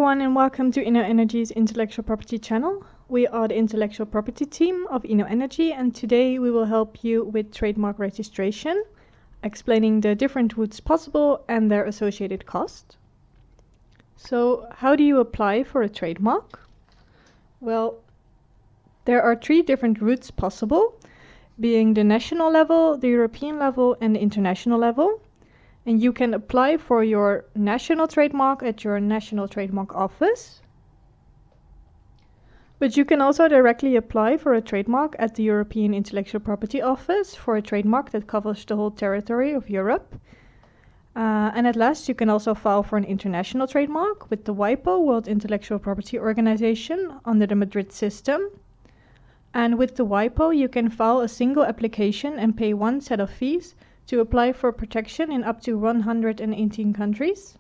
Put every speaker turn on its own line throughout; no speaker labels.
everyone, and welcome to InnoEnergy's Intellectual Property channel. We are the intellectual property team of InnoEnergy, and today we will help you with trademark registration, explaining the different routes possible and their associated cost. So, how do you apply for a trademark? Well, there are three different routes possible, being the national level, the European level, and the international level. And you can apply for your national trademark at your national trademark office. But you can also directly apply for a trademark at the European Intellectual Property Office for a trademark that covers the whole territory of Europe. And at last, you can also file for an international trademark with the WIPO, World Intellectual Property Organization, under the Madrid system. And with the WIPO, you can file a single application and pay one set of fees to apply for protection in up to 118 countries.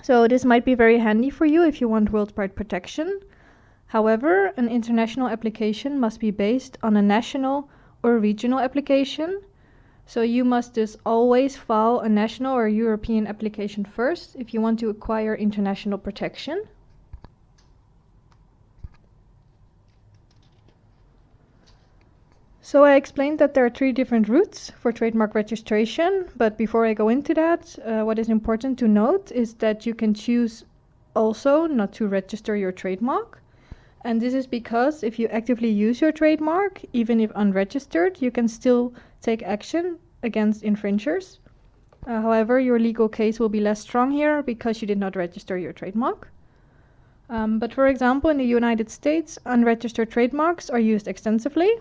So this might be very handy for you if you want worldwide protection. However, an international application must be based on a national or regional application. So you must just always file a national or European application first if you want to acquire international protection. So I explained that there are three different routes for trademark registration, but before I go into that, what is important to note is that you can choose also not to register your trademark. And this is because if you actively use your trademark, even if unregistered, you can still take action against infringers. However, your legal case will be less strong here because you did not register your trademark. But for example, in the United States, unregistered trademarks are used extensively.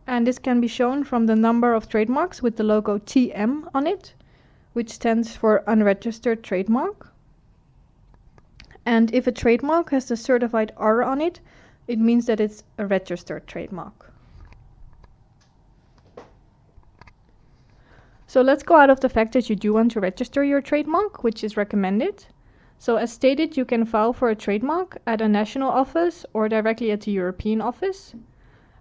And this can be shown from the number of trademarks with the logo TM on it, which stands for unregistered trademark. And if a trademark has the certified R on it, it means that it's a registered trademark. So let's go out of the fact that you do want to register your trademark, which is recommended. So as stated, you can file for a trademark at a national office or directly at the European office.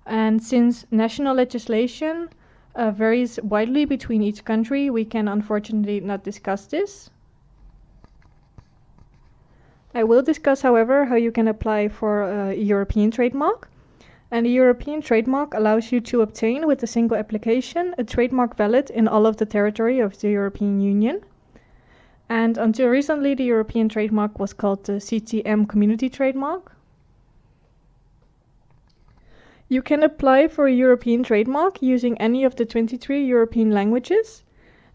And since national legislation varies widely between each country, we can unfortunately not discuss this. I will discuss, however, how you can apply for a European trademark. And the European trademark allows you to obtain, with a single application, a trademark valid in all of the territory of the European Union. And until recently, the European trademark was called the CTM Community Trademark. You can apply for a European trademark using any of the 23 European languages,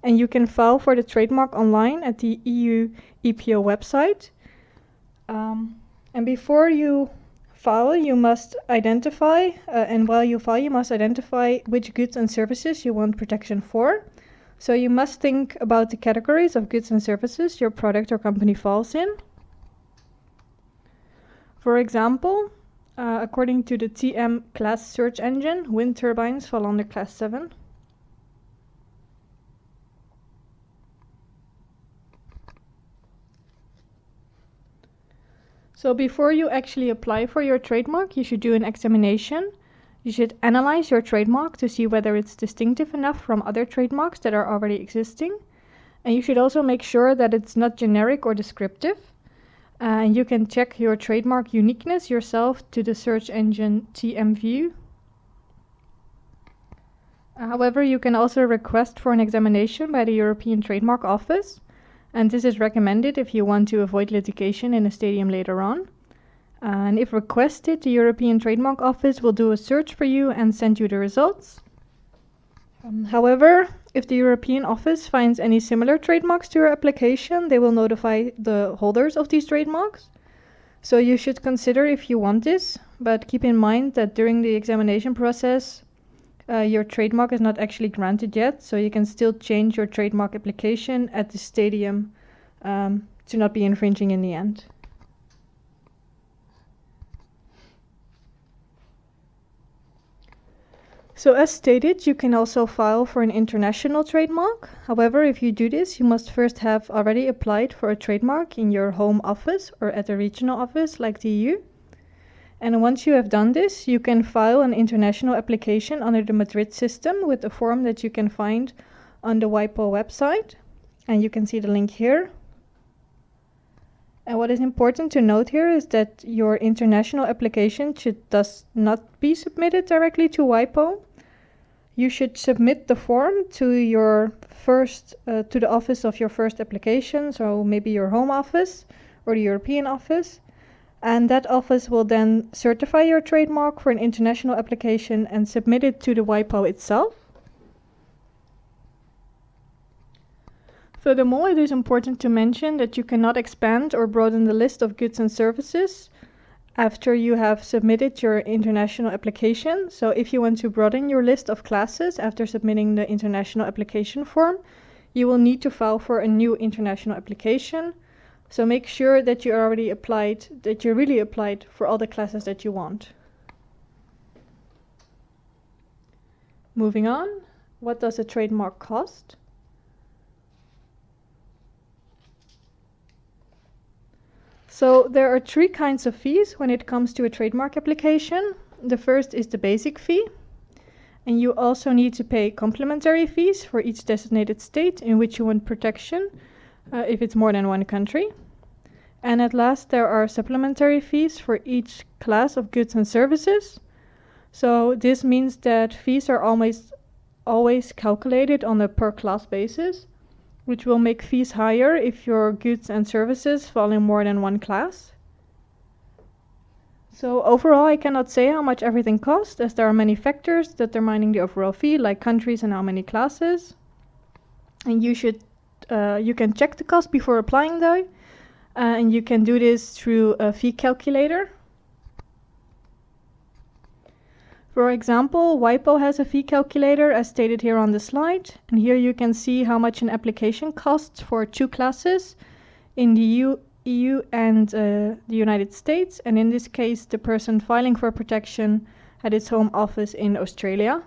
and you can file for the trademark online at the EU EPO website. And before you file, you must identify, and while you file, you must identify which goods and services you want protection for. So you must think about the categories of goods and services your product or company falls in. For example, according to the TM class search engine, wind turbines fall under class 7. So before you actually apply for your trademark, you should do an examination. You should analyze your trademark to see whether it's distinctive enough from other trademarks that are already existing. And you should also make sure that it's not generic or descriptive. And you can check your trademark uniqueness yourself to the search engine TMView. However, you can also request for an examination by the European Trademark Office, and this is recommended if you want to avoid litigation in a stadium later on. And if requested, the European Trademark Office will do a search for you and send you the results. However, if the European Office finds any similar trademarks to your application, they will notify the holders of these trademarks. So you should consider if you want this, but keep in mind that during the examination process, your trademark is not actually granted yet, so you can still change your trademark application at the stadium to not be infringing in the end. So as stated, you can also file for an international trademark. However, if you do this, you must first have already applied for a trademark in your home office or at a regional office like the EU. And once you have done this, you can file an international application under the Madrid system with a form that you can find on the WIPO website. And you can see the link here. And what is important to note here is that your international application does not be submitted directly to WIPO. You should submit the form to your to the office of your first application, so maybe your home office or the European office, and that office will then certify your trademark for an international application and submit it to the WIPO itself. Furthermore, it is important to mention that you cannot expand or broaden the list of goods and services after you have submitted your international application. So if you want to broaden your list of classes after submitting the international application form, you will need to file for a new international application. So make sure that you already applied, that you really applied for all the classes that you want. Moving on, what does a trademark cost? So there are three kinds of fees when it comes to a trademark application. The first is the basic fee, and you also need to pay complementary fees for each designated state in which you want protection, if it's more than one country. And at last, there are supplementary fees for each class of goods and services. So this means that fees are always calculated on a per class basis, which will make fees higher if your goods and services fall in more than one class. So overall, I cannot say how much everything costs, as there are many factors determining the overall fee, like countries and how many classes. And you can check the cost before applying though, and you can do this through a fee calculator. For example, WIPO has a fee calculator as stated here on the slide, and here you can see how much an application costs for two classes in the EU and the United States, and in this case the person filing for protection had its home office in Australia.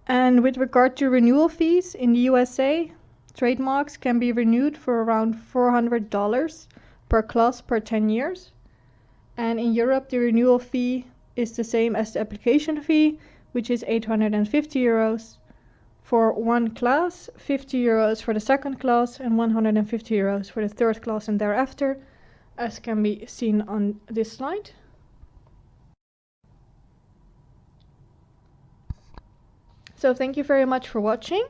And with regard to renewal fees, in the USA, trademarks can be renewed for around $400 per class per 10 years. And in Europe, the renewal fee is the same as the application fee, which is €850 for one class, €50 for the second class, and €150 for the third class and thereafter, as can be seen on this slide. So thank you very much for watching.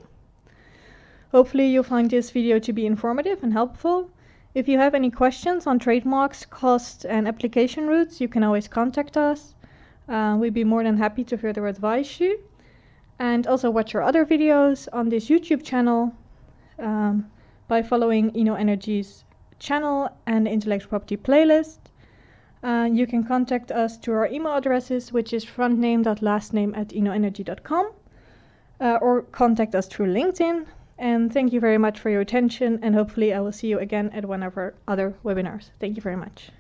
Hopefully you'll find this video to be informative and helpful. If you have any questions on trademarks, costs, and application routes, you can always contact us. We'd be more than happy to further advise you. And also watch our other videos on this YouTube channel by following InnoEnergy's channel and the Intellectual Property playlist. You can contact us through our email addresses, which is frontname.lastname@innoenergy.com, or contact us through LinkedIn. And thank you very much for your attention, and hopefully I will see you again at one of our other webinars. Thank you very much.